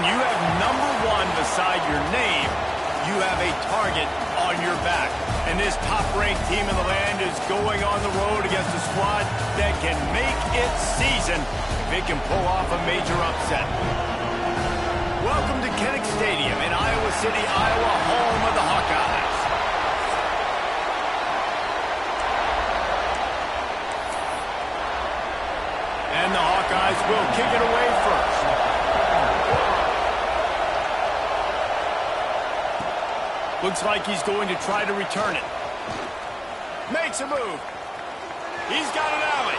When you have number one beside your name, you have a target on your back. And this top-ranked team in the land is going on the road against a squad that can make its season if it can pull off a major upset. Welcome to Kinnick Stadium in Iowa City, Iowa, home of the Hawkeyes. And the Hawkeyes will kick it away first. Looks like he's going to try to return it. Makes a move. He's got an alley.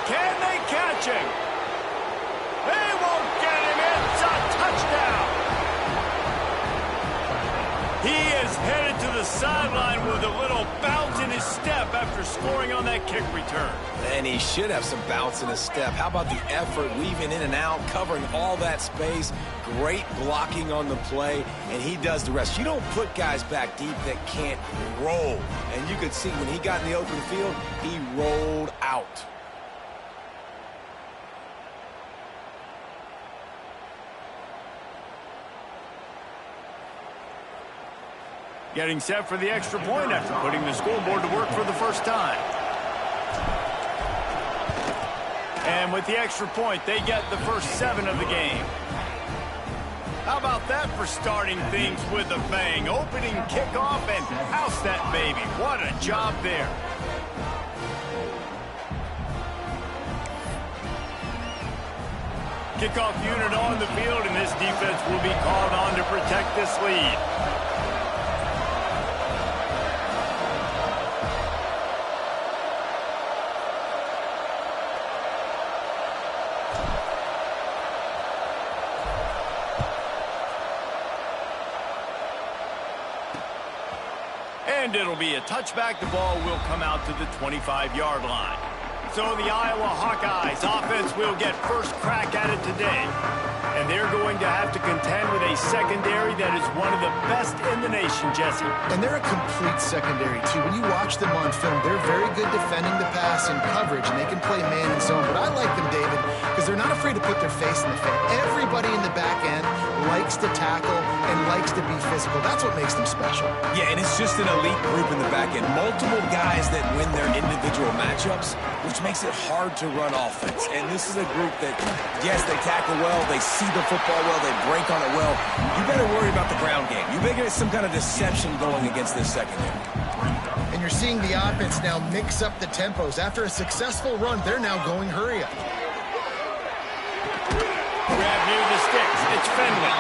Can they catch him? They won't get him. It's a touchdown. He is headed to the sideline with a little bounce in his step after scoring on that kick return. And he should have some bounce in his step. How about the effort, weaving in and out, covering all that space, great blocking on the play, and he does the rest. You don't put guys back deep that can't roll. And you could see when he got in the open field, he rolled out. Getting set for the extra point after putting the scoreboard to work for the first time. And with the extra point, they get the first 7 of the game. How about that for starting things with a bang? Opening kickoff and house that baby. What a job there. Kickoff unit on the field, and this defense will be called on to protect this lead. And it'll be a touchback. The ball will come out to the 25-yard line. So the Iowa Hawkeyes offense will get first crack at it today. And they're going to have to contend with a secondary that is one of the best in the nation, Jesse. And they're a complete secondary, too. When you watch them on film, they're very good defending the pass and coverage, and they can play man and zone. But I like them, David, because they're not afraid to put their face in the fan. Everybody in the back end likes to tackle and likes to be physical. That's what makes them special. Yeah, and it's just an elite group in the back end. Multiple guys that win their individual matchups, which makes it hard to run offense. And this is a group that, yes, they tackle well, they see the football well, they break on it well. You better worry about the ground game. You better get some kind of deception going against this secondary. And you're seeing the offense now mix up the tempos. After a successful run, they're now going hurry up. Grab near the sticks. It's Fenwick.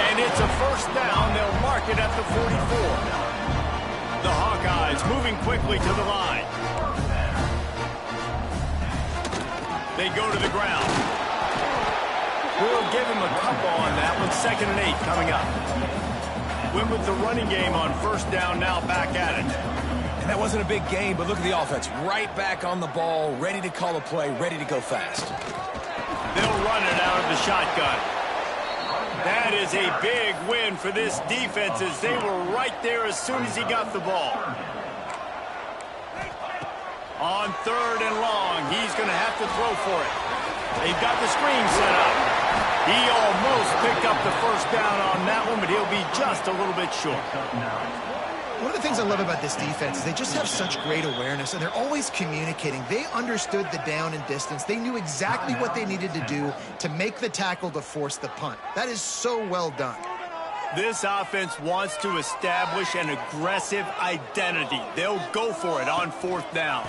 And it's a first down. They'll mark it at the 44. The Hawkeyes moving quickly to the line. They go to the ground. We'll give him a couple on that one. 2nd and 8 coming up. Went with the running game on first down, now back at it. And that wasn't a big game, but look at the offense. Right back on the ball, ready to call a play, ready to go fast. They'll run it out of the shotgun. That is a big win for this defense as they were right there as soon as he got the ball. On 3rd and long, he's going to have to throw for it. They've got the screen set up. He almost picked up the first down on that one, but he'll be just a little bit short. One of the things I love about this defense is they just have such great awareness, and they're always communicating. They understood the down and distance. They knew exactly what they needed to do to make the tackle to force the punt. That is so well done. This offense wants to establish an aggressive identity. They'll go for it on 4th down.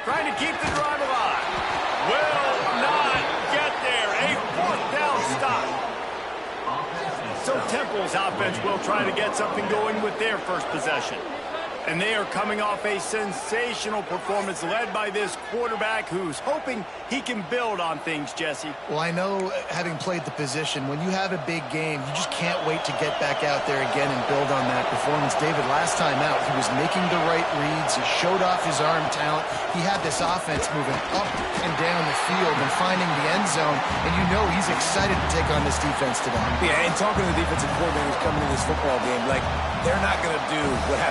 Trying to keep the drive alive. Will not get there. A 4th down stop. So Temple's offense will try to get something going with their first possession. And they are coming off a sensational performance led by this quarterback who's hoping he can build on things, Jesse. Well, I know, having played the position, when you have a big game, you just can't wait to get back out there again and build on that performance. David, last time out, he was making the right reads. He showed off his arm talent. He had this offense moving up and down the field and finding the end zone. And you know he's excited to take on this defense today. Yeah, and talking to the defensive coordinators coming in this football game, like, they're not going to do what happened.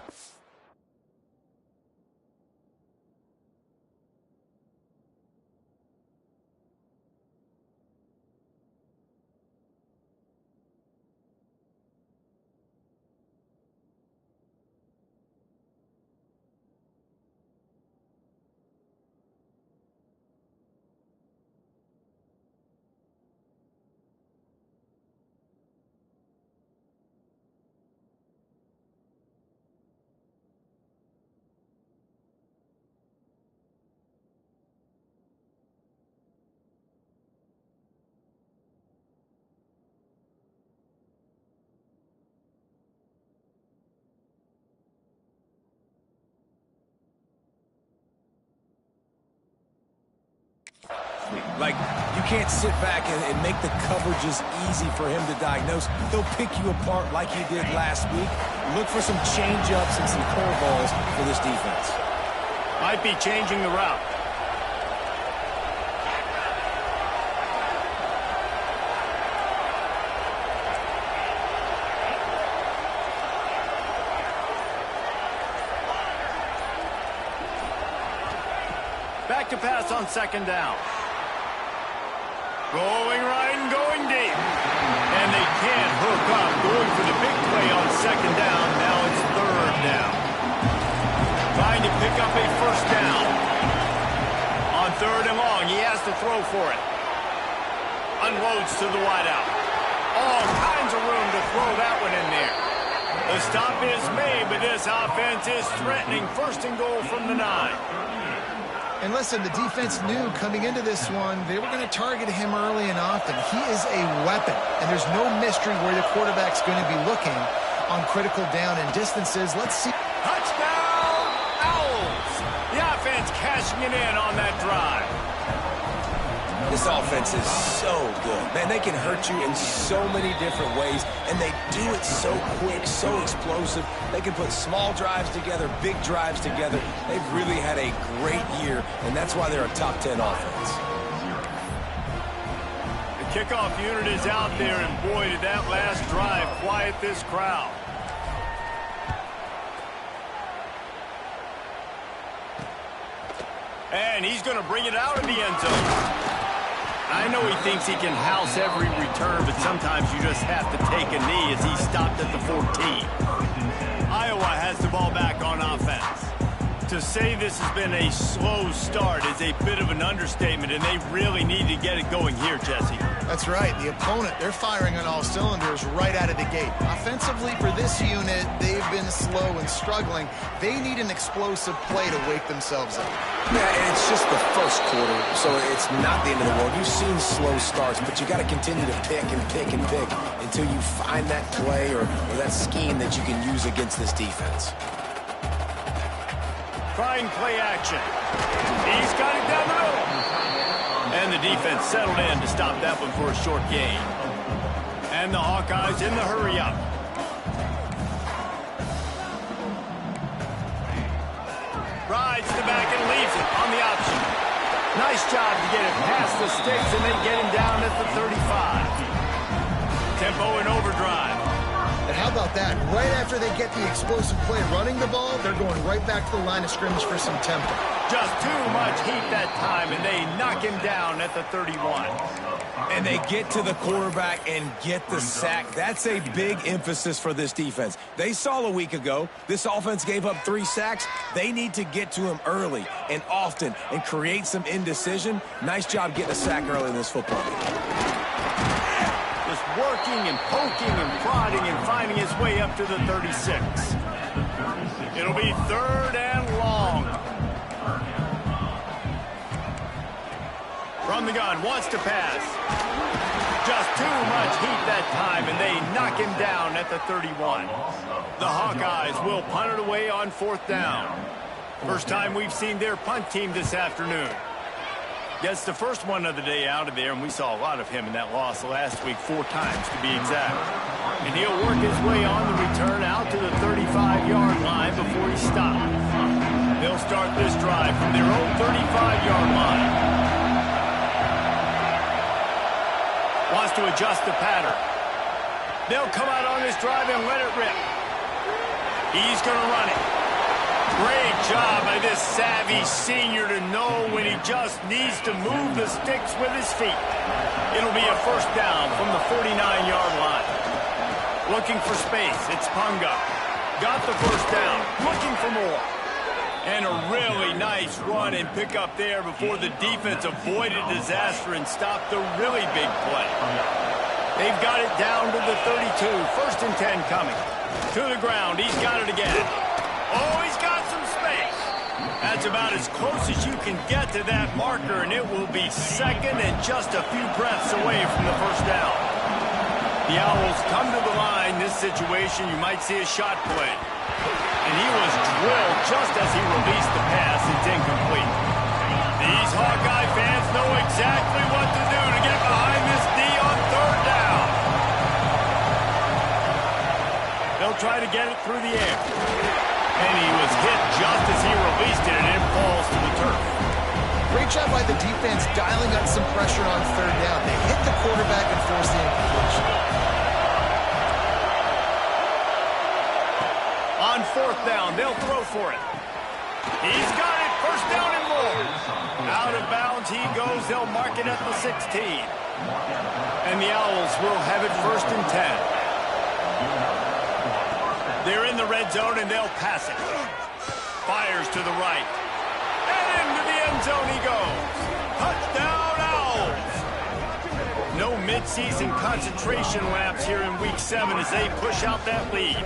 athlete. Like, you can't sit back and make the coverages easy for him to diagnose. He'll pick you apart like he did last week. Look for some change-ups and some curveballs for this defense. Might be changing the route. Back to pass on second down. Going right and going deep. And they can't hook up. Going for the big play on second down. Now it's third down. Trying to pick up a first down. On third and long, he has to throw for it. Unloads to the wideout. All kinds of room to throw that one in there. The stop is made, but this offense is threatening first and goal from the 9. And listen, the defense knew coming into this one, they were going to target him early and often. He is a weapon, and there's no mystery where the quarterback's going to be looking on critical down and distances. Let's see. Touchdown, Owls! The offense cashing it in on that drive. This offense is so good. Man, they can hurt you in so many different ways, and they do it so quick, so explosive. They can put small drives together, big drives together. They've really had a great year, and that's why they're a top 10 offense. The kickoff unit is out there, and boy, did that last drive quiet this crowd. And he's going to bring it out of the end zone. I know he thinks he can house every return, but sometimes you just have to take a knee as he stopped at the 14. Iowa has the ball back on offense. To say this has been a slow start is a bit of an understatement, and they really need to get it going here, Jesse. That's right. The opponent, they're firing on all cylinders right out of the gate. Offensively, for this unit, they've been slow and struggling. They need an explosive play to wake themselves up. Yeah, and it's just the first quarter, so it's not the end of the world. You've seen slow starts, but you got to continue to pick and pick and pick until you find that play or that scheme that you can use against this defense. Trying play action. He's got it down the middle. And the defense settled in to stop that one for a short gain. And the Hawkeyes in the hurry-up. Rides the back and leaves it on the option. Nice job to get it past the sticks and then get him down at the 35. Tempo and overdrive. And how about that? Right after they get the explosive play running the ball, they're going right back to the line of scrimmage for some tempo. Just too much heat that time, and they knock him down at the 31. And they get to the quarterback and get the sack. That's a big emphasis for this defense. They saw a week ago, this offense gave up 3 sacks. They need to get to him early and often and create some indecision. Nice job getting a sack early in this football game. Just working and poking and prodding and finding his way up to the 36. It'll be third and long. From the gun, wants to pass. Just too much heat that time, and they knock him down at the 31. The Hawkeyes will punt it away on fourth down. First time we've seen their punt team this afternoon. Gets the first one of the day out of there, and we saw a lot of him in that loss last week, 4 times to be exact. And he'll work his way on the return out to the 35-yard line before he stops. They'll start this drive from their own 35-yard line. Wants to adjust the pattern. They'll come out on this drive and let it rip. He's going to run it. Great job by this savvy senior to know when he just needs to move the sticks with his feet. It'll be a first down from the 49-yard line. Looking for space. It's Punga. Got the first down. Looking for more. And a really nice run and pick up there before the defense avoided disaster and stopped the really big play. They've got it down to the 32. First and 10 coming. To the ground. He's got it again. Oh, he's got some space. That's about as close as you can get to that marker, and it will be second and just a few breaths away from the first down. The Owls come to the line. This situation, you might see a shot play. And he was drilled just as he released the pass. It's incomplete. These Hawkeye fans know exactly what to do to get behind this D on third down. They'll try to get it through the air. And he was hit just as he released it, and it falls to the turf. Great job by the defense dialing up some pressure on third down. They hit the quarterback and forced the incompletion. On fourth down, they'll throw for it. He's got it. First down and more. Out of bounds he goes. They'll mark it at the 16. And the Owls will have it 1st and 10. They're in the red zone, and they'll pass it. Fires to the right. And into the end zone he goes. Touchdown, Owls. No midseason concentration laps here in Week 7 as they push out that lead.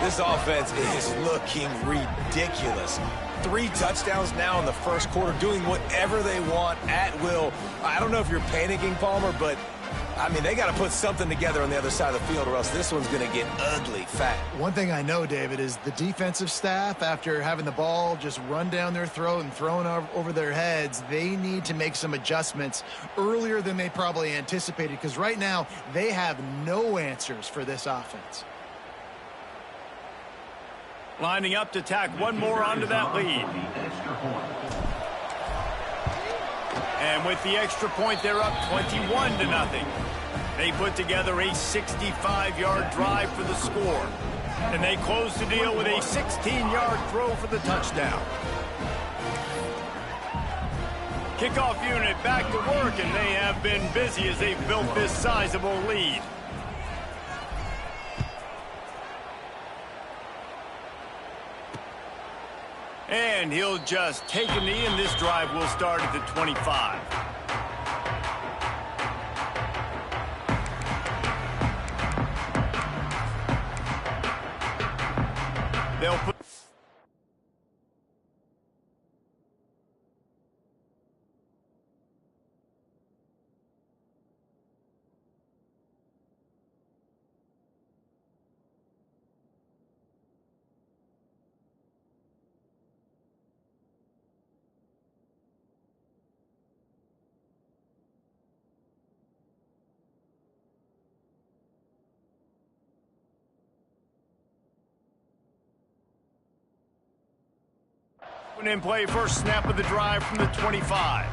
This offense is looking ridiculous. 3 touchdowns now in the first quarter, doing whatever they want at will. I don't know if you're panicking, Palmer, but I mean, they got to put something together on the other side of the field or else this one's going to get ugly fast. One thing I know, David, is the defensive staff, after having the ball just run down their throat and thrown over their heads, they need to make some adjustments earlier than they probably anticipated, because right now they have no answers for this offense. Lining up to tack one more onto that lead. And with the extra point, they're up 21-0. They put together a 65-yard drive for the score. And they close the deal with a 16-yard throw for the touchdown. Kickoff unit back to work, and they have been busy as they've built this sizable lead. And he'll just take a knee, and this drive will start at the 25. They'll put... in play, first snap of the drive from the 25.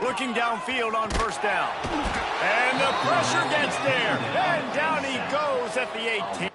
Looking downfield on first down. And the pressure gets there. And down he goes at the 18.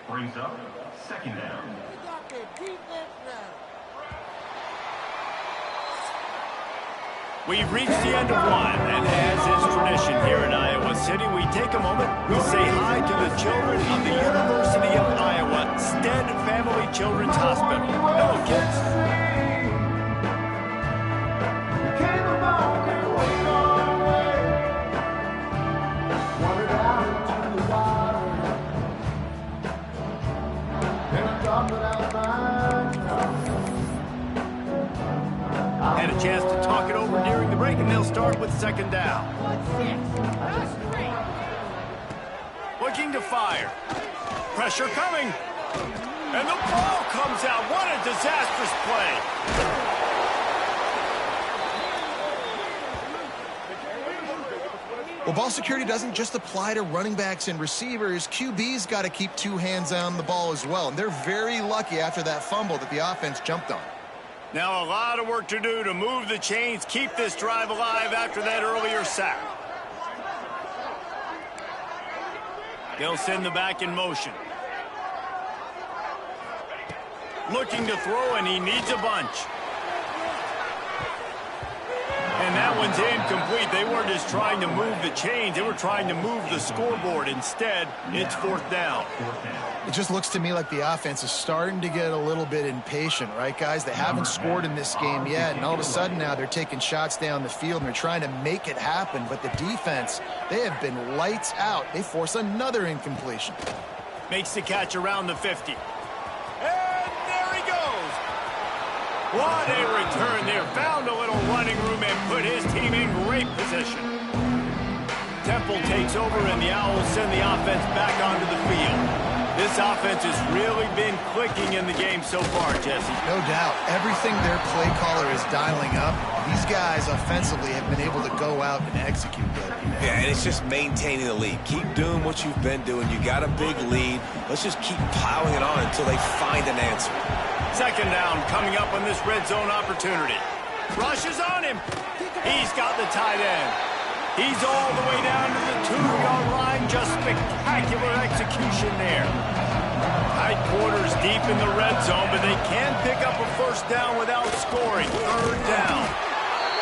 Brings up second down. We've reached the end of one, and as is tradition here in Iowa City, we take a moment, we say hi to the children of the University of Iowa Stead Family Children's Hospital. Hello, kids. Had a chance to talk it over during the break, and they'll start with second down. Looking to fire. Pressure coming. And the ball comes out. What a disastrous play. Well, ball security doesn't just apply to running backs and receivers. QB's got to keep two hands on the ball as well. And they're very lucky after that fumble that the offense jumped on. Now a lot of work to do to move the chains, keep this drive alive after that earlier sack. They'll send the back in motion. Looking to throw, and he needs a bunch. And that one's incomplete. They weren't just trying to move the chains. They were trying to move the scoreboard. Instead, it's fourth down. It just looks to me like the offense is starting to get a little bit impatient, right, guys? They haven't scored in this game yet, and all of a sudden now they're taking shots down the field, and they're trying to make it happen. But the defense, they have been lights out. They force another incompletion. Makes the catch around the 50. And there he goes. What a return there. Found a little running room and put his team in great position. Temple takes over, and the Owls send the offense back onto the field. This offense has really been clicking in the game so far, Jesse. No doubt. Everything their play caller is dialing up, these guys offensively have been able to go out and execute that. Yeah, and it's just maintaining the lead. Keep doing what you've been doing. You got a big lead. Let's just keep piling it on until they find an answer. Second down coming up on this red zone opportunity. Rushes on him. He's got the tight end. He's all the way down to the 2-yard line. Just spectacular execution there. Tight quarters deep in the red zone, but they can pick up a first down without scoring. Third down.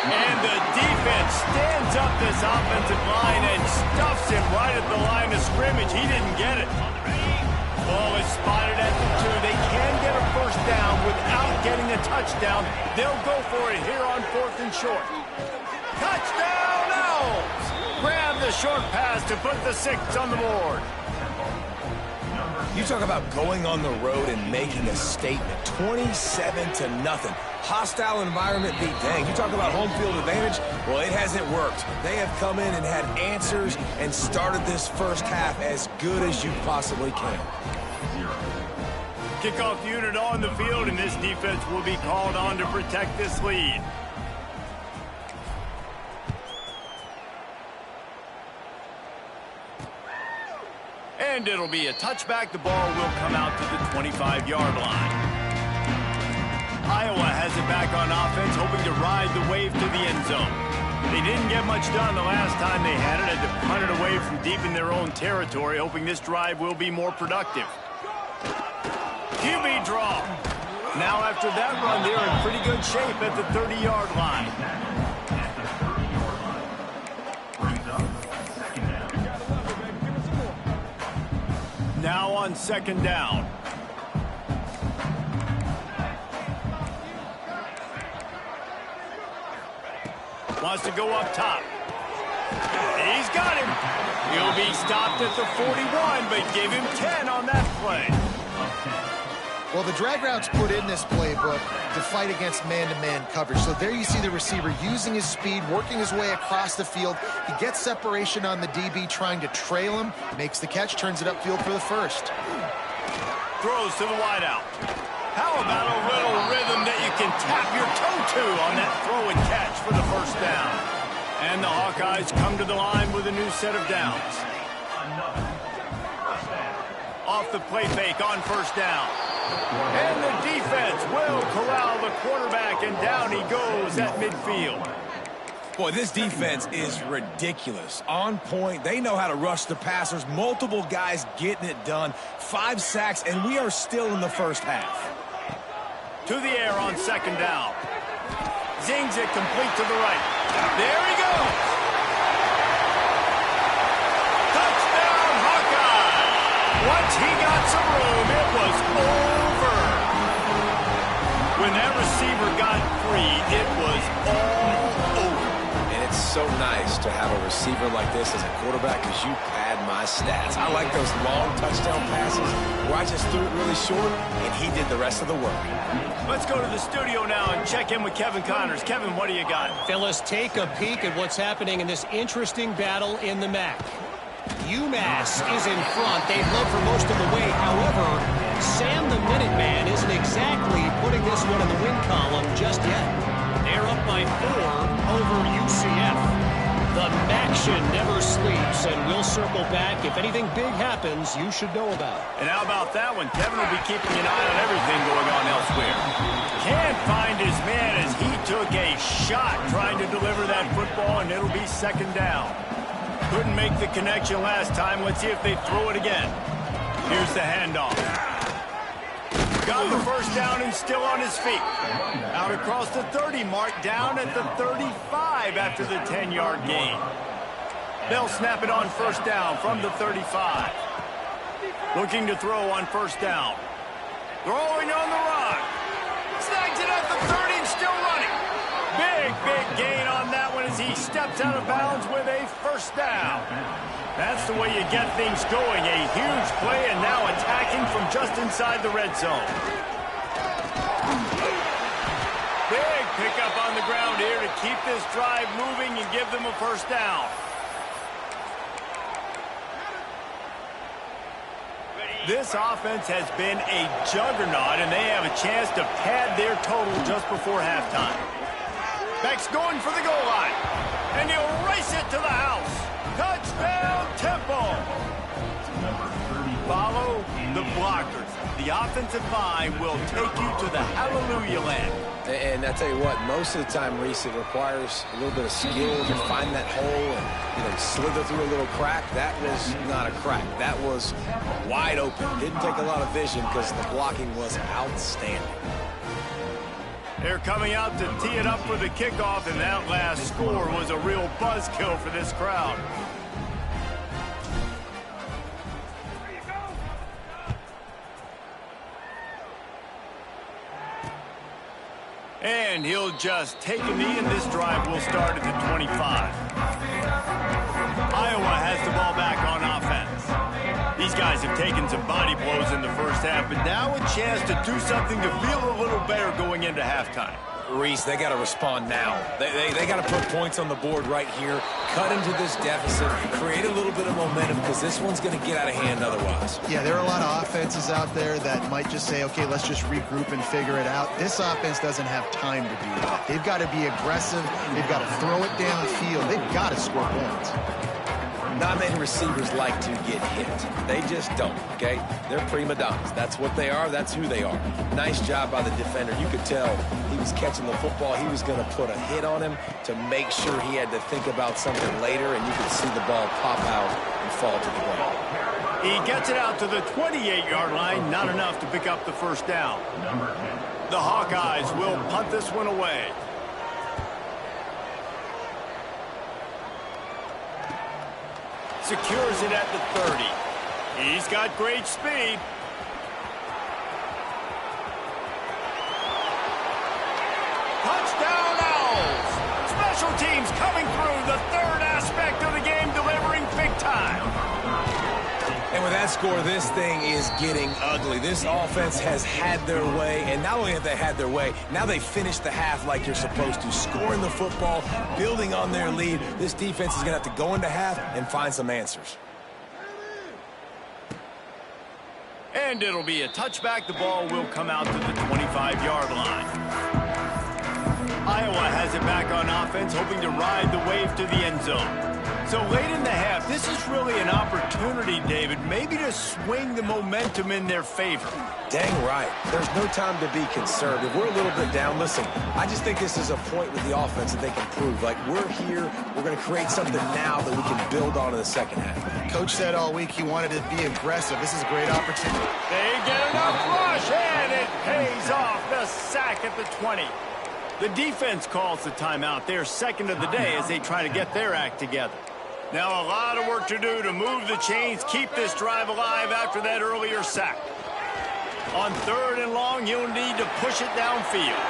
And the defense stands up this offensive line and stuffs him right at the line of scrimmage. He didn't get it. Ball is spotted at the 2. They can get a first down without getting a touchdown. They'll go for it here on 4th and short. Touchdown! Grab the short pass to put the 6 on the board. You talk about going on the road and making a statement. 27-0. Hostile environment beat dang. You talk about home field advantage. Well, it hasn't worked. They have come in and had answers and started this first half as good as you possibly can. Kickoff unit on the field, and this defense will be called on to protect this lead. And it'll be a touchback. The ball will come out to the 25-yard line. Iowa has it back on offense, hoping to ride the wave to the end zone. They didn't get much done the last time they had it. Had to punt it away from deep in their own territory, hoping this drive will be more productive. QB draw. Now after that run, they're in pretty good shape at the 30-yard line. Now on second down. Wants to go up top. He's got him. He'll be stopped at the 41, but give him 10 on that play. Well, the drag routes put in this playbook to fight against man-to-man coverage. So there you see the receiver using his speed, working his way across the field. He gets separation on the DB, trying to trail him, makes the catch, turns it upfield for the first. Throws to the wideout. How about a little rhythm that you can tap your toe to on that throw and catch for the first down? And the Hawkeyes come to the line with a new set of downs. Off the play fake on first down. And the defense will corral the quarterback, and down he goes at midfield. Boy, this defense is ridiculous. On point. They know how to rush the passers. Multiple guys getting it done. 5 sacks, and we are still in the first half. To the air on second down. Zings it complete to the right. There he goes. Touchdown, Hawkeye. Once he got some room, it was over. When that receiver got free, it was all over. And it's so nice to have a receiver like this as a quarterback because you pad my stats. I like those long touchdown passes where I just threw it really short, and he did the rest of the work. Let's go to the studio now and check in with Kevin Connors. Kevin, what do you got? Fellas, take a peek at what's happening in this interesting battle in the MAC. UMass is in front. They've led for most of the way. However, Sam the Minuteman isn't exactly putting this one in the win column just yet. They're up by 4 over UCF. The MACtion never sleeps, and we'll circle back. If anything big happens, you should know about it. And how about that one? Kevin will be keeping an eye on everything going on elsewhere. Can't find his man as he took a shot trying to deliver that football, and it'll be second down. Couldn't make the connection last time. Let's see if they throw it again. Here's the handoff. Got the first down and still on his feet. Out across the 30 mark, down at the 35 after the 10-yard gain. They'll snap it on first down from the 35. Looking to throw on first down. Throwing on the run. Snags it at the 30 and still running. Big gain on that one as he steps out of bounds with a first down. That's the way you get things going. A huge play and now attacking from just inside the red zone. Big pickup on the ground here to keep this drive moving and give them a first down. This offense has been a juggernaut, and they have a chance to pad their total just before halftime. Beck's going for the goal line, and he'll race it to the house. Touchdown, Temple. Follow the blockers. The offensive line will take you to the hallelujah land. And I tell you what, most of the time, Reese, it requires a little bit of skill to find that hole and slither through a little crack. That was not a crack. That was wide open. Didn't take a lot of vision because the blocking was outstanding. They're coming out to tee it up for the kickoff, and that last score was a real buzzkill for this crowd. And he'll just take a knee, and this drive will start at the 25. Iowa has the ball back on offense. These guys have taken some body blows in the first half, but now a chance to do something to feel a little better going into halftime. Reese, they got to respond now. They got to put points on the board right here, cut into this deficit, create a little bit of momentum because this one's going to get out of hand otherwise. Yeah, there are a lot of offenses out there that might just say, okay, let's just regroup and figure it out. This offense doesn't have time to do that. They've got to be aggressive. They've got to throw it downfield. They've got to score points. Not many receivers like to get hit. They just don't, okay? They're prima donnas. That's what they are. That's who they are. Nice job by the defender. You could tell he was catching the football. He was going to put a hit on him to make sure he had to think about something later, and you could see the ball pop out and fall to the ground. He gets it out to the 28-yard line. Not enough to pick up the first down. The Hawkeyes will punt this one away. Secures it at the 30. He's got great speed. Touchdown Owls! Special teams coming through, the third aspect of the game, delivering big time. And with that score, this thing is getting ugly. This offense has had their way, and not only have they had their way, now they finished the half like you're supposed to, scoring the football, building on their lead. This defense is going to have to go into half and find some answers. And it'll be a touchback. The ball will come out to the 25-yard line. Iowa has it back on offense, hoping to ride the wave to the end zone. So late in the half, this is really an opportunity, David, maybe to swing the momentum in their favor. Dang right. There's no time to be concerned. If we're a little bit down, listen, I just think this is a point with the offense that they can prove. Like, we're here, we're going to create something now that we can build on in the second half. Coach said all week he wanted to be aggressive. This is a great opportunity. They get enough rush, and it pays off. The sack at the 20. The defense calls the timeout. They're second of the day as they try to get their act together. Now a lot of work to do to move the chains, keep this drive alive after that earlier sack. On 3rd and long, you'll need to push it downfield.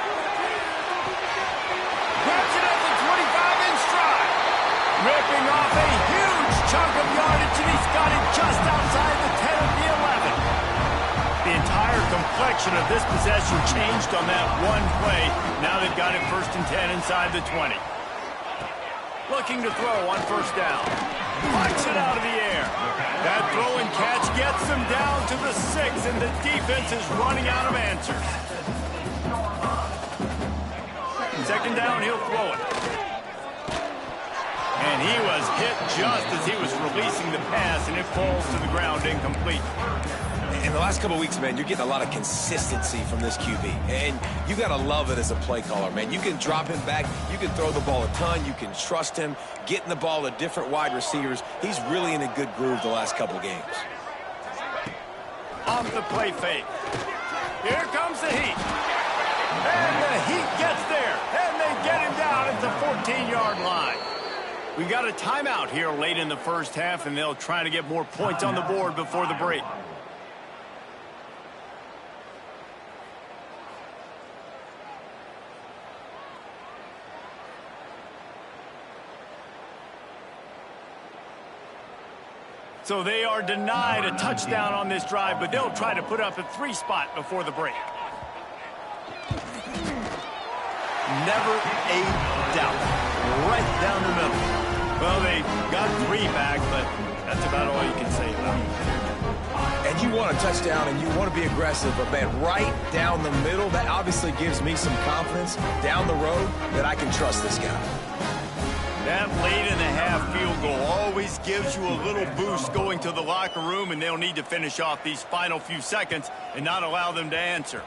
Grabs it at the 25 in stride. Ripping off a huge chunk of yardage, and he's got it just outside the 10 of the 11. The entire complexion of this possession changed on that one play. Now they've got it 1st and 10 inside the 20. Looking to throw on 1st down. Punch it out of the air. That throw and catch gets them down to the 6, and the defense is running out of answers. 2nd down, he'll throw it. And he was hit just as he was releasing the pass, and it falls to the ground incomplete. In the last couple of weeks, man, you're getting a lot of consistency from this QB. And you got to love it as a play caller, man. You can drop him back. You can throw the ball a ton. You can trust him, getting the ball to different wide receivers. He's really in a good groove the last couple of games. Off the play fake. Here comes the heat. And the heat gets there. And they get him down at the 14-yard line. We've got a timeout here late in the first half, and they'll try to get more points on the board before the break. So they are denied a touchdown on this drive, but they'll try to put up a 3 spot before the break. Never a doubt. Right down the middle. Well, they got 3 back, but that's about all you can say about it. And you want a touchdown and you want to be aggressive, but man, right down the middle, that obviously gives me some confidence down the road that I can trust this guy. That late in the half field goal always gives you a little boost going to the locker room, and they'll need to finish off these final few seconds and not allow them to answer.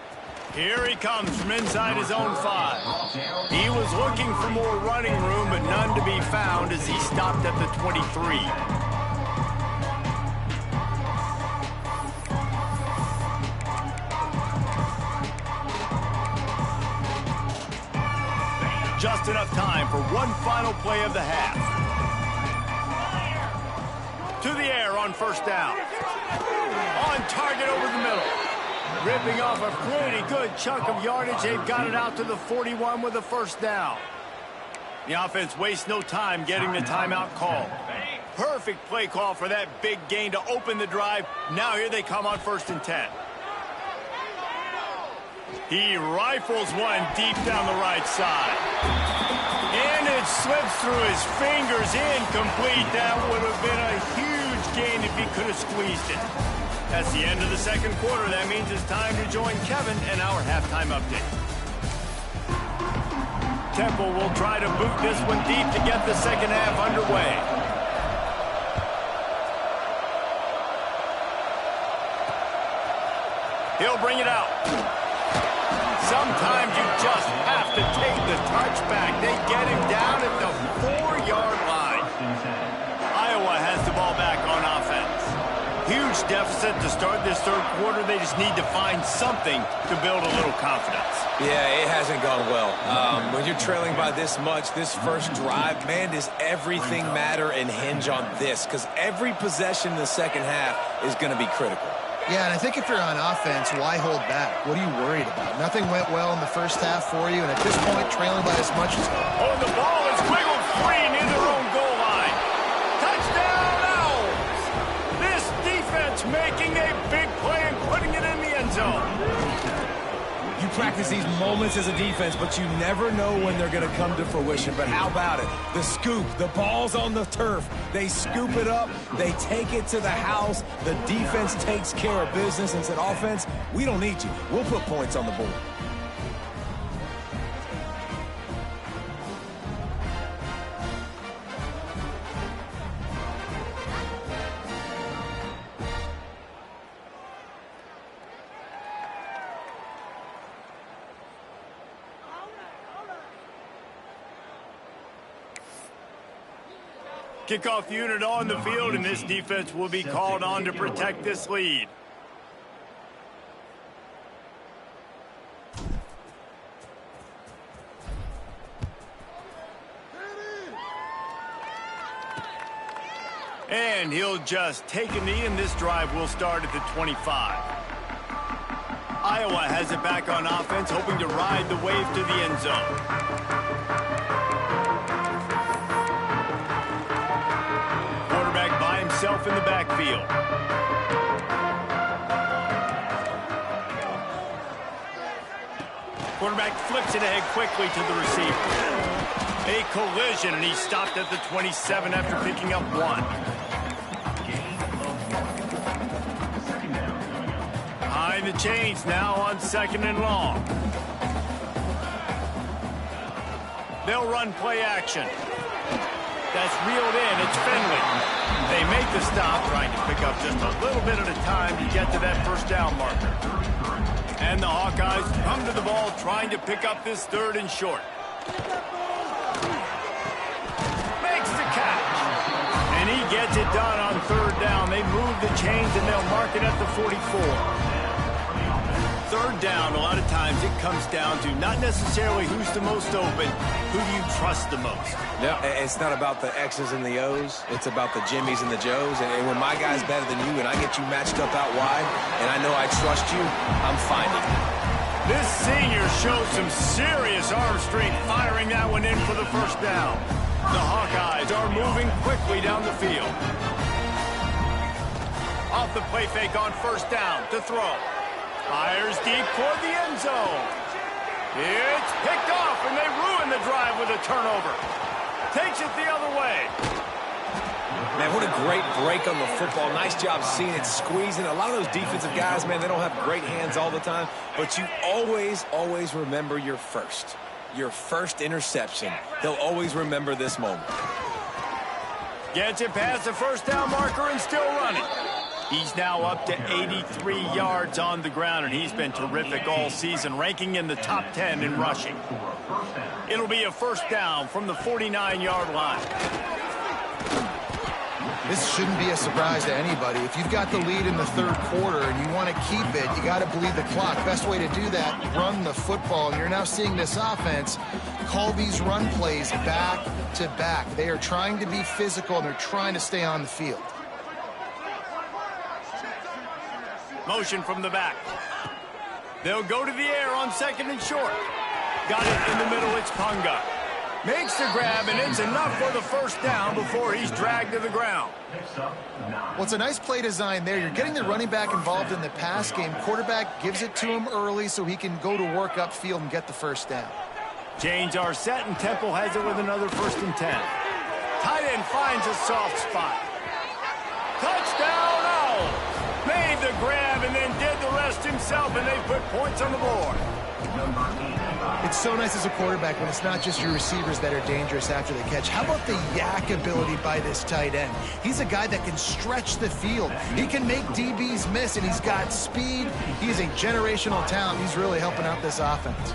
Here he comes from inside his own 5. He was looking for more running room, but none to be found as he stopped at the 23. Just enough time for one final play of the half. To the air on 1st down. On target over the middle. Ripping off a pretty good chunk of yardage. They've got it out to the 41 with a 1st down. The offense wastes no time getting the timeout call. Perfect play call for that big gain to open the drive. Now here they come on 1st and 10. He rifles one deep down the right side. And it slips through his fingers, incomplete. That would have been a huge gain if he could have squeezed it. That's the end of the 2nd quarter. That means it's time to join Kevin and our halftime update. Temple will try to boot this one deep to get the 2nd half underway. He'll bring it out. Sometimes you just have to take the touchback. They get him down at the 4-yard line. Iowa has the ball back on offense. Huge deficit to start this 3rd quarter. They just need to find something to build a little confidence. Yeah, it hasn't gone well. When you're trailing by this much, this first drive, man, does everything matter and hinge on this? Because every possession in the 2nd half is going to be critical. Yeah, and I think if you're on offense, why hold back? What are you worried about? Nothing went well in the first half for you, and at this point, trailing by as much as... Oh, the ball is wiggled free near their own goal line. Touchdown, Owls! This defense making a big play and putting it in the end zone. You practice these moments as a defense, but you never know when they're going to come to fruition. But how about it? The scoop, the ball's on the turf. They scoop it up. They take it to the house. The defense takes care of business and said, offense, we don't need you. We'll put points on the board. Kickoff unit on the field, and this defense will be called on to protect this lead. And he'll just take a knee, and this drive will start at the 25. Iowa has it back on offense, hoping to ride the wave to the end zone. Quarterback by himself in the backfield. Quarterback flips it ahead quickly to the receiver. A collision, and he stopped at the 27 after picking up 1. Behind the chains now on 2nd and long. They'll run play action. That's reeled in. It's Finley. They make the stop, trying to pick up just a little bit at a time to get to that first down marker. And the Hawkeyes come to the ball, trying to pick up this 3rd and short. Makes the catch. And he gets it done on 3rd down. They move the chains, and they'll mark it at the 44. 3rd down, a lot of times it comes down to not necessarily who's the most open, who do you trust the most? Yeah, it's not about the X's and the O's. It's about the Jimmys and the Joes. And when my guy's better than you and I get you matched up out wide and I know I trust you, I'm finding you. This senior shows some serious arm strength, firing that one in for the first down. The Hawkeyes are moving quickly down the field. Off the play fake on 1st down to throw. Fires deep toward the end zone. It's picked off, and they ruin the drive with a turnover. Takes it the other way. Man, what a great break on the football. Nice job seeing it squeezing. A lot of those defensive guys, man, they don't have great hands all the time, but you always, always remember your first interception. They'll always remember this moment. Gets it past the 1st down marker and still running. He's now up to 83 yards on the ground, and he's been terrific all season, ranking in the top 10 in rushing. It'll be a 1st down from the 49-yard line. This shouldn't be a surprise to anybody. If you've got the lead in the 3rd quarter and you want to keep it, you got to bleed the clock. Best way to do that, run the football. And you're now seeing this offense call these run plays back to back. They are trying to be physical, and they're trying to stay on the field. Motion from the back. They'll go to the air on 2nd and short. Got it in the middle. It's Punga. Makes the grab, and it's enough for the 1st down before he's dragged to the ground. Well, it's a nice play design there. You're getting the running back involved in the pass game. Quarterback gives it to him early so he can go to work upfield and get the 1st down. Chains are set, and Temple has it with another 1st and 10. Tight end finds a soft spot. Touchdown, Owls! Made the grab and then did the rest himself, and they put points on the board. It's so nice as a quarterback when it's not just your receivers that are dangerous after the catch. How about the yak ability by this tight end? He's a guy that can stretch the field. He can make DBs miss, and he's got speed. He's a generational talent. He's really helping out this offense.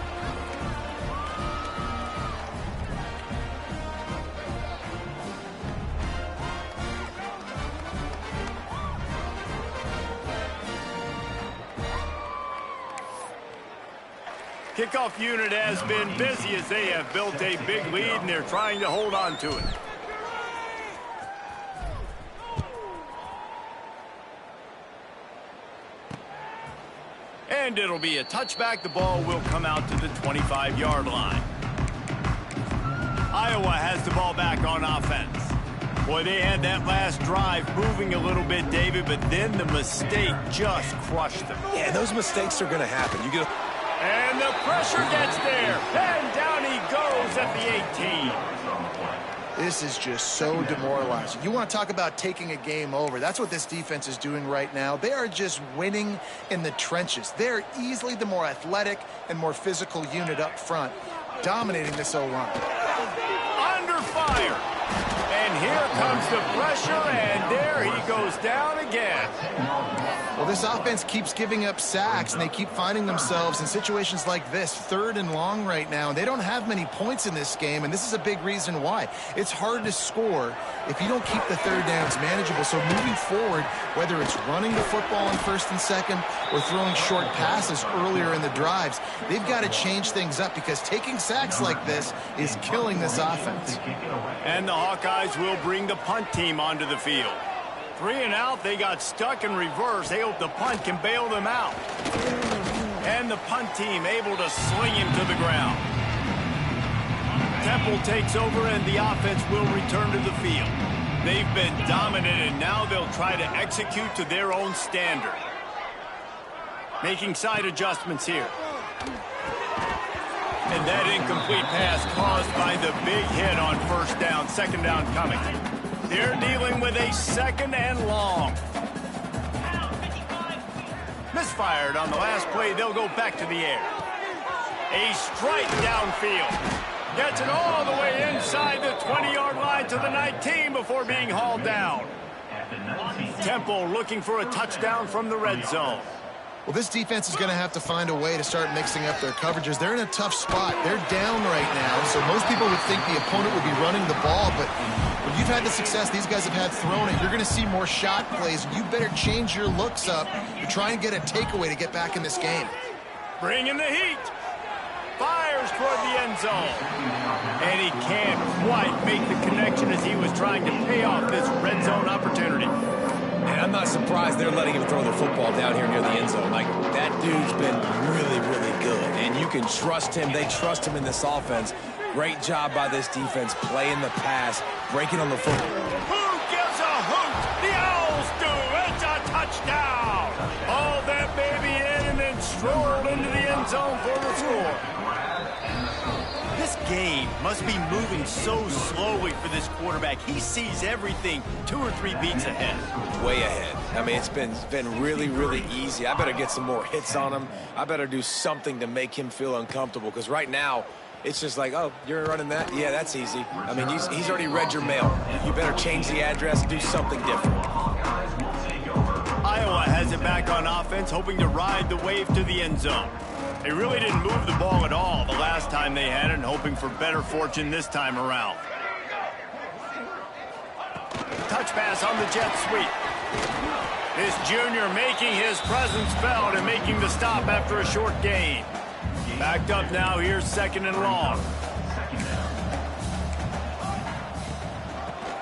Kickoff unit has been busy as they have built a big lead, and they're trying to hold on to it. And it'll be a touchback. The ball will come out to the 25-yard line. Iowa has the ball back on offense. Boy, they had that last drive moving a little bit, David, but then the mistake just crushed them. Yeah, those mistakes are going to happen. And the pressure gets there. And down he goes at the 18. This is just so demoralizing. You want to talk about taking a game over. That's what this defense is doing right now. They are just winning in the trenches. They're easily the more athletic and more physical unit up front, dominating this O-line. Under fire. And here comes the pressure, and there he goes down again. Well, this offense keeps giving up sacks, and they keep finding themselves in situations like this, 3rd and long right now. They don't have many points in this game, and this is a big reason why. It's hard to score if you don't keep the 3rd downs manageable. So moving forward, whether it's running the football on 1st and 2nd or throwing short passes earlier in the drives, they've got to change things up because taking sacks like this is killing this offense. And the Hawkeyes will bring the punt team onto the field. 3 and out, they got stuck in reverse. They hope the punt can bail them out. And the punt team able to sling him to the ground. Temple takes over and the offense will return to the field. They've been dominant and now they'll try to execute to their own standard. Making side adjustments here. And that incomplete pass caused by the big hit on 1st down, 2nd down coming. They're dealing with a 2nd and long. Misfired on the last play. They'll go back to the air. A strike downfield. Gets it all the way inside the 20-yard line to the 19 before being hauled down. Temple looking for a touchdown from the red zone. Well, this defense is going to have to find a way to start mixing up their coverages. They're in a tough spot. They're down right now, so most people would think the opponent would be running the ball, but when you've had the success these guys have had throwing it, you're going to see more shot plays. You better change your looks up to try and get a takeaway to get back in this game. Bring in the heat. Fires toward the end zone. And he can't quite make the connection as he was trying to pay off this red zone opportunity. And I'm not surprised they're letting him throw the football down here near the end zone. Like, that dude's been really, really good. And you can trust him. They trust him in this offense. Great job by this defense playing the pass, breaking on the football. Who gives a hoot? The Owls do. It's a touchdown. Hauled that baby in and then strolled into the end zone for the score. This game must be moving so slowly for this quarterback. He sees everything 2 or 3 beats ahead. Way ahead. I mean, it's been really, really easy. I better get some more hits on him. I better do something to make him feel uncomfortable because right now, it's just like, oh, you're running that? Yeah, that's easy. I mean, he's already read your mail. You better change the address and do something different. Iowa has it back on offense, hoping to ride the wave to the end zone. They really didn't move the ball at all the last time they had it, and hoping for better fortune this time around. Touch pass on the jet sweep. This junior making his presence felt and making the stop after a short gain. Backed up now, here's 2nd and long.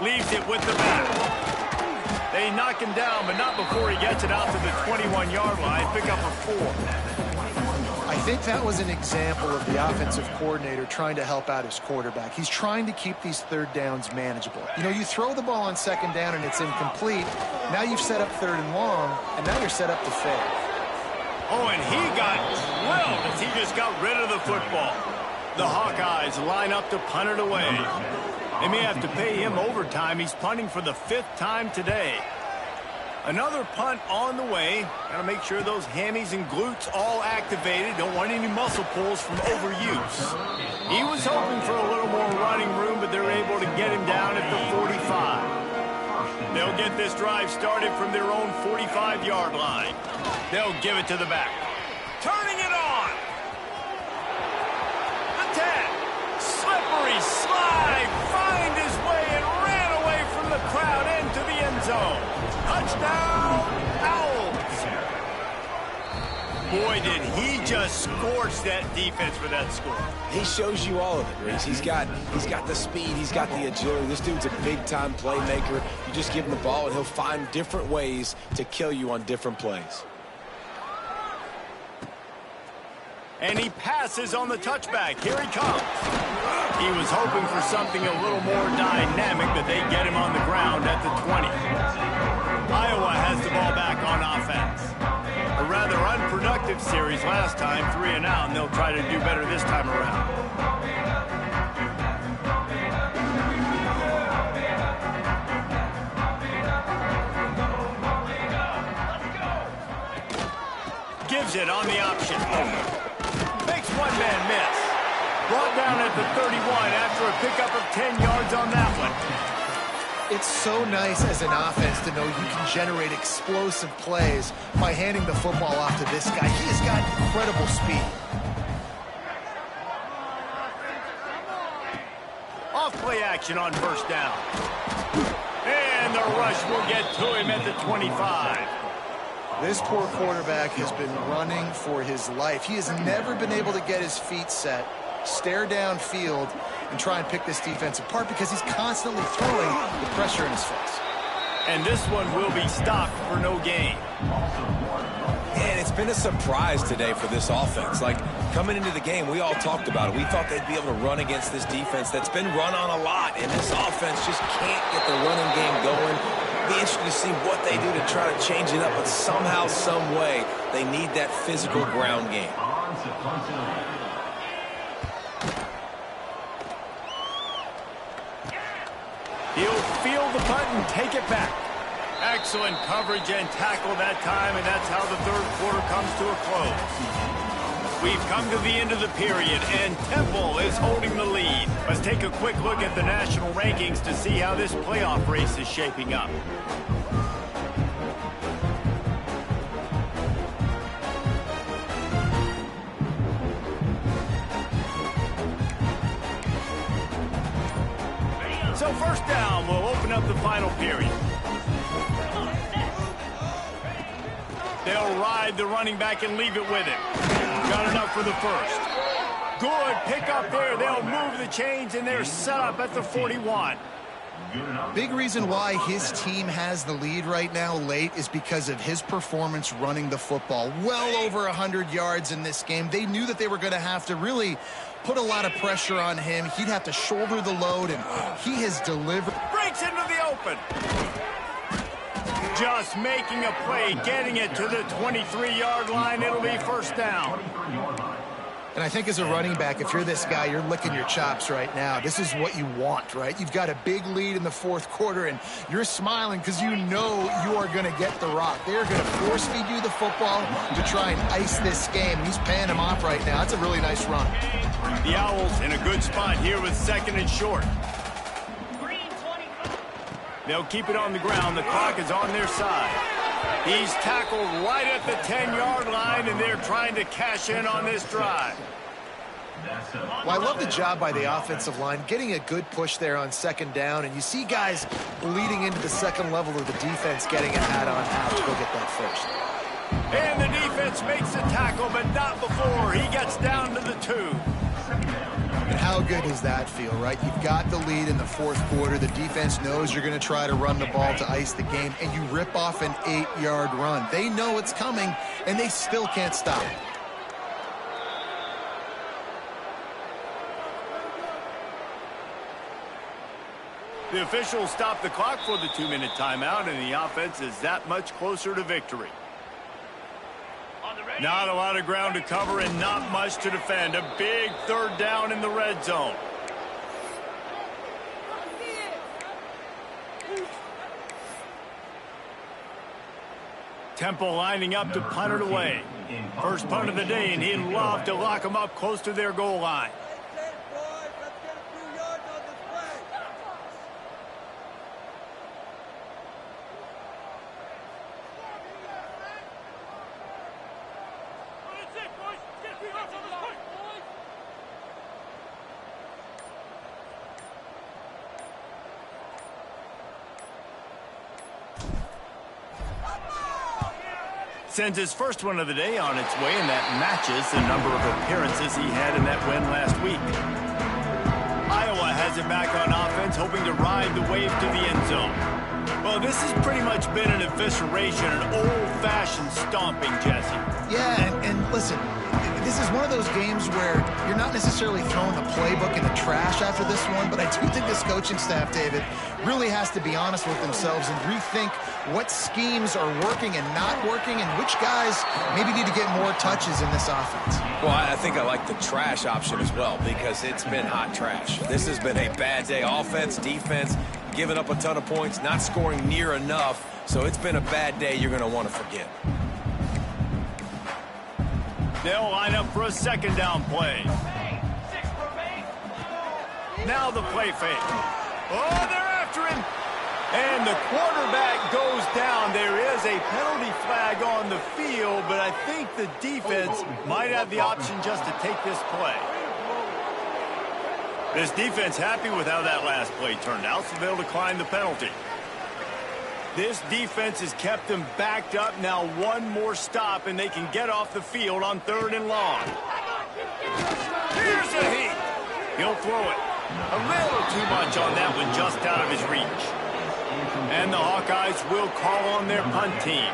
Leaves it with the back. They knock him down, but not before he gets it out to the 21-yard line. Pick up a 4. I think that was an example of the offensive coordinator trying to help out his quarterback. He's trying to keep these 3rd downs manageable. You know, you throw the ball on 2nd down and it's incomplete. Now you've set up 3rd and long, and now you're set up to fail. Oh, and he got drilled as he just got rid of the football. The Hawkeyes line up to punt it away. They may have to pay him overtime. He's punting for the 5th time today. Another punt on the way. Got to make sure those hammies and glutes all activated. Don't want any muscle pulls from overuse. He was hoping for a little more running room, but they're able to get him down at the 45. They'll get this drive started from their own 45-yard line. They'll give it to the back. Turning it on. The 10. Slippery slide. Find his way and ran away from the crowd into the end zone. Touchdown, Owls. Boy, did he just scorch that defense for that score. He shows you all of it, Reese. He's got the speed. He's got the agility. This dude's a big-time playmaker. You just give him the ball, and he'll find different ways to kill you on different plays. And he passes on the touchback. Here he comes. He was hoping for something a little more dynamic, but they get him on the ground at the 20. Iowa has the ball back on offense. A rather unproductive series last time, 3 and out, and they'll try to do better this time around. Gives it on the option. Makes one man miss. Brought down at the 31 after a pickup of 10 yards on that one. It's so nice as an offense to know you can generate explosive plays by handing the football off to this guy. He has got incredible speed. Off play action on first down. And the rush will get to him at the 25. This poor quarterback has been running for his life. He has never been able to get his feet set, stare downfield, and try and pick this defense apart because he's constantly throwing the pressure in his face. And this one will be stopped for no gain. And it's been a surprise today for this offense. Like, coming into the game, we all talked about it. We thought they'd be able to run against this defense that's been run on a lot, and this offense just can't get the running game going. It'll be interesting to see what they do to try to change it up, but somehow, some way, they need that physical ground game. He'll field the punt and take it back. Excellent coverage and tackle that time, and that's how the third quarter comes to a close. We've come to the end of the period, and Temple is holding the lead. Let's take a quick look at the national rankings to see how this playoff race is shaping up. So first down, we'll open up the final period. They'll ride the running back and leave it with him. Got enough for the first. Good pick up there. They'll move the chains, and they're set up at the 41. Big reason why his team has the lead right now late is because of his performance running the football. Well over 100 yards in this game. They knew that they were going to have to really put a lot of pressure on him. He'd have to shoulder the load, and he has delivered. Breaks into the open. Just making a play, getting it to the 23-yard line. It'll be first down. And I think as a running back, if you're this guy, you're licking your chops right now. This is what you want, right? You've got a big lead in the fourth quarter, and you're smiling because you know you are going to get the rock. They're going to force feed you the football to try and ice this game. He's paying him off right now. That's a really nice run. The Owls in a good spot here with second and short. They'll keep it on the ground. The clock is on their side. He's tackled right at the 10-yard line, and they're trying to cash in on this drive. Well, I love the job by the offensive line, getting a good push there on second down, and you see guys leading into the second level of the defense getting a hat on how to go get that first. And the defense makes the tackle, but not before he gets down to the 2. And how good does that feel, right? You've got the lead in the fourth quarter. The defense knows you're going to try to run the ball to ice the game, and you rip off an 8-yard run. They know it's coming, and they still can't stop it. The officials stop the clock for the 2-minute timeout, and the offense is that much closer to victory. Not a lot of ground to cover and not much to defend. A big third down in the red zone. Temple lining up to punt it away. First punt of the day, and he'd love to lock them up close to their goal line. Sends his first one of the day on its way, and that matches the number of appearances he had in that win last week. Iowa has it back on offense, hoping to ride the wave to the end zone. Well, this has pretty much been an evisceration, an old-fashioned stomping, Jesse. Yeah, and listen, this is one of those games where you're not necessarily throwing the playbook in the trash after this one, but I do think this coaching staff, David, really has to be honest with themselves and rethink what schemes are working and not working and which guys maybe need to get more touches in this offense. Well, I think I like the trash option as well because it's been hot trash. This has been a bad day. Offense, defense, giving up a ton of points, not scoring near enough. So it's been a bad day you're going to want to forget. They'll line up for a second down play. Now the play fake. Oh, they're after him. And the quarterback goes down. There is a penalty flag on the field, but I think the defense might have the option just to take this play. This defense happy with how that last play turned out, so they'll decline the penalty. This defense has kept them backed up. Now one more stop, and they can get off the field on 3rd and long. Here's a heat. He'll throw it. A little too much on that one, just out of his reach. And the Hawkeyes will call on their punt team.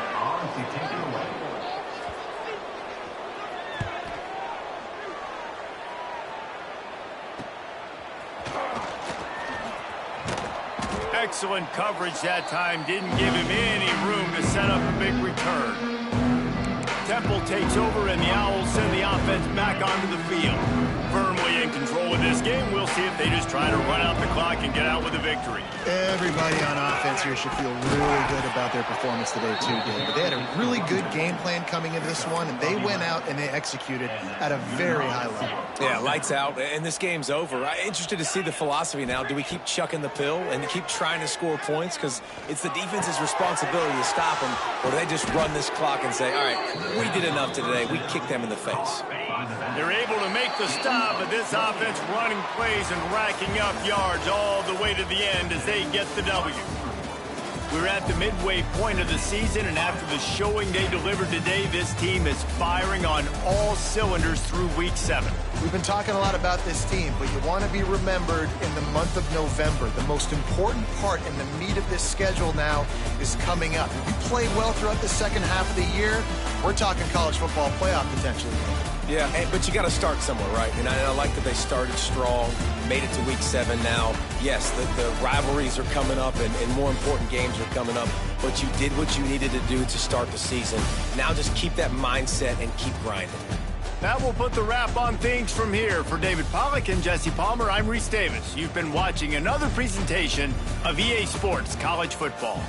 Excellent coverage that time. Didn't give him any room to set up a big return. Temple takes over, and the Owls send the offense back onto the field. Firmly in control of this game. We'll see if they just try to run out the clock and get out with a victory. Everybody on offense here should feel really good about their performance today, too, David. They had a really good game plan coming into this one, and they went out and they executed at a very high level. Yeah, lights out, and this game's over. I'm interested to see the philosophy now. Do we keep chucking the pill and keep trying to score points? Because it's the defense's responsibility to stop them, or do they just run this clock and say, all right, we did enough today. We kicked them in the face. They're able to make the stop, but this offense running plays and racking up yards all the way to the end as they get the W. We're at the midway point of the season, and after the showing they delivered today, this team is firing on all cylinders through Week 7. We've been talking a lot about this team, but you want to be remembered in the month of November. The most important part and the meat of this schedule now is coming up. If you play well throughout the second half of the year, we're talking college football playoff potentially. Yeah, but you got to start somewhere, right? And I like that they started strong, made it to Week 7 now. Yes, the rivalries are coming up, and more important games are coming up, but you did what you needed to do to start the season. Now just keep that mindset and keep grinding. That will put the wrap on things from here. For David Pollack and Jesse Palmer, I'm Reese Davis. You've been watching another presentation of EA Sports College Football.